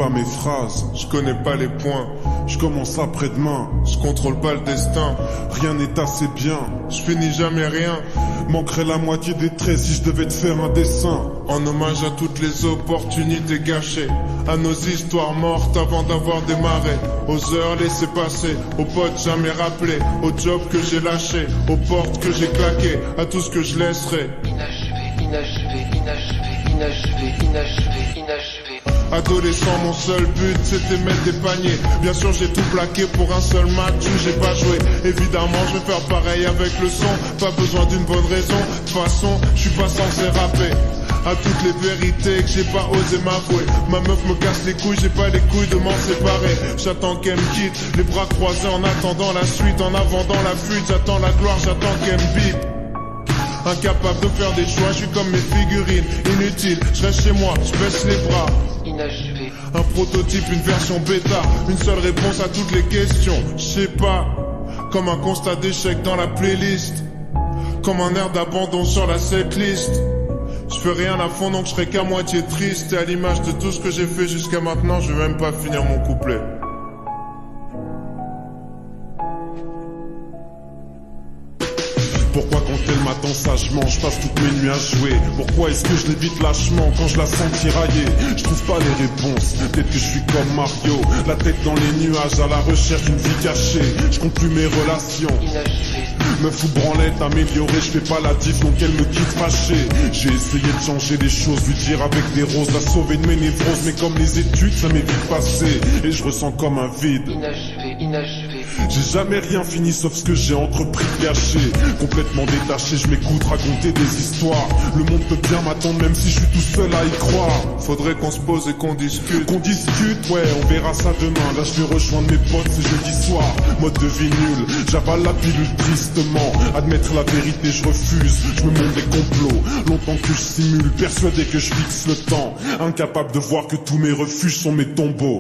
pas mes phrases, je connais pas les points. Je commence après-demain, je contrôle pas le destin. Rien n'est assez bien, je finis jamais rien. Manquerait la moitié des traits si je devais te faire un dessin. En hommage à toutes les opportunités gâchées, à nos histoires mortes avant d'avoir démarré, aux heures laissées passer, aux potes jamais rappelés, aux jobs que j'ai lâchés, aux portes que j'ai claquées, à tout ce que je laisserai. Adolescent, mon seul but c'était mettre des paniers. Bien sûr j'ai tout plaqué pour un seul match où j'ai pas joué. Évidemment je vais faire pareil avec le son. Pas besoin d'une bonne raison. De toute façon je suis pas censé rapper. À toutes les vérités que j'ai pas osé m'avouer. Ma meuf me casse les couilles, j'ai pas les couilles de m'en séparer. J'attends qu'elle me quitte, les bras croisés en attendant la suite. En avant dans la fuite, j'attends la gloire, j'attends qu'elle me bite. Incapable de faire des choix, je suis comme mes figurines, inutile, je reste chez moi, je baisse les bras. Inachevé. Un prototype, une version bêta, une seule réponse à toutes les questions, je sais pas. Comme un constat d'échec dans la playlist, comme un air d'abandon sur la setlist. Je fais rien à fond donc je serai qu'à moitié triste. Et à l'image de tout ce que j'ai fait jusqu'à maintenant, je vais même pas finir mon couplet. Pourquoi quand elle m'attend sagement, je passe toutes mes nuits à jouer? Pourquoi est-ce que je l'évite lâchement quand je la sens tirailler? Je trouve pas les réponses, peut-être que je suis comme Mario, la tête dans les nuages à la recherche d'une vie cachée. Je compte plus mes relations, me fous branlette, améliorée, je fais pas la diff donc elle me quitte fâchée. J'ai essayé de changer les choses, lui dire avec des roses, la sauver de mes névroses, mais comme les études ça m'est vite passé, et je ressens comme un vide. Inachevé. J'ai jamais rien fini sauf ce que j'ai entrepris de gâcher. Complètement détaché, je m'écoute raconter des histoires. Le monde peut bien m'attendre même si je suis tout seul à y croire. Faudrait qu'on se pose et qu'on discute. Qu'on discute, ouais, on verra ça demain. Là je vais rejoindre mes potes, c'est jeudi soir. Mode de vie nul, j'avale la pilule tristement. Admettre la vérité, je refuse. Je me montre des complots, longtemps que je simule, persuadé que je fixe le temps. Incapable de voir que tous mes refuges sont mes tombeaux.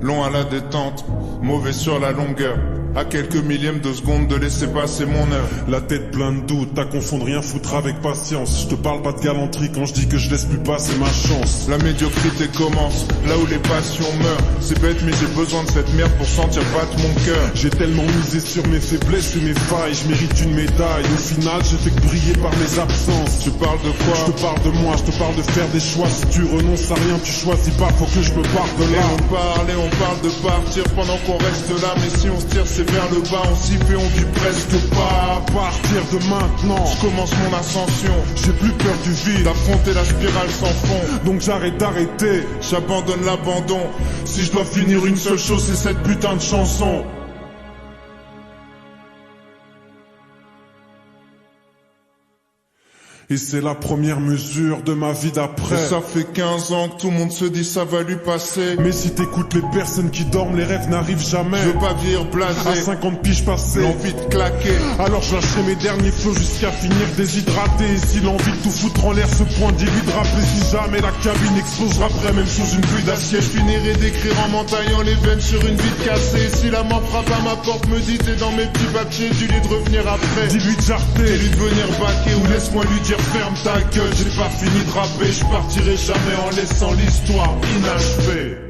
Long à la détente, mauvais sur la longueur. À quelques millièmes de seconde de laisser passer mon heure. La tête pleine de doutes, t'as confondu rien foutre avec patience. Je te parle pas de galanterie quand je dis que je laisse plus passer ma chance. La médiocrité commence, là où les passions meurent. C'est bête mais j'ai besoin de cette merde pour sentir battre mon cœur. J'ai tellement misé sur mes faiblesses et mes failles, je mérite une médaille. Au final j'ai fait que briller par mes absences. Tu parles de quoi? Je te parle de moi, je te parle de faire des choix. Si tu renonces à rien, tu choisis pas, faut que je me parte de là. Et on parle de partir pendant qu'on reste là. Mais si on se tire c'est vers le bas, on s'y fait, on vit presque pas. À partir de maintenant, je commence mon ascension. J'ai plus peur du vide, d'affronter la spirale sans fond. Donc j'arrête d'arrêter, j'abandonne l'abandon. Si je dois finir une seule chose, c'est cette putain de chanson. Et c'est la première mesure de ma vie d'après. Et ça fait 15 ans que tout le monde se dit ça va lui passer. Mais si t'écoutes les personnes qui dorment, les rêves n'arrivent jamais. Je veux pas vieillir blasé, à 50 piges passées, l'envie de claquer. Alors je lâcherai mes derniers flots jusqu'à finir déshydraté. Et si l'envie de tout foutre en l'air se pointe, dis-lui de rappeler. Si jamais la cabine explosera après, même sous une pluie d'acier, je finirai d'écrire en m'entaillant les veines sur une vitre cassée. Et si la mort frappe à ma porte, me dit t'es dans mes petits papiers, dis-lui de revenir après. Dis-lui de jarter, dis-lui de venir baquer, ou laisse-moi lui dire ferme ta gueule, j'ai pas fini de rapper, je partirai jamais en laissant l'histoire inachevée.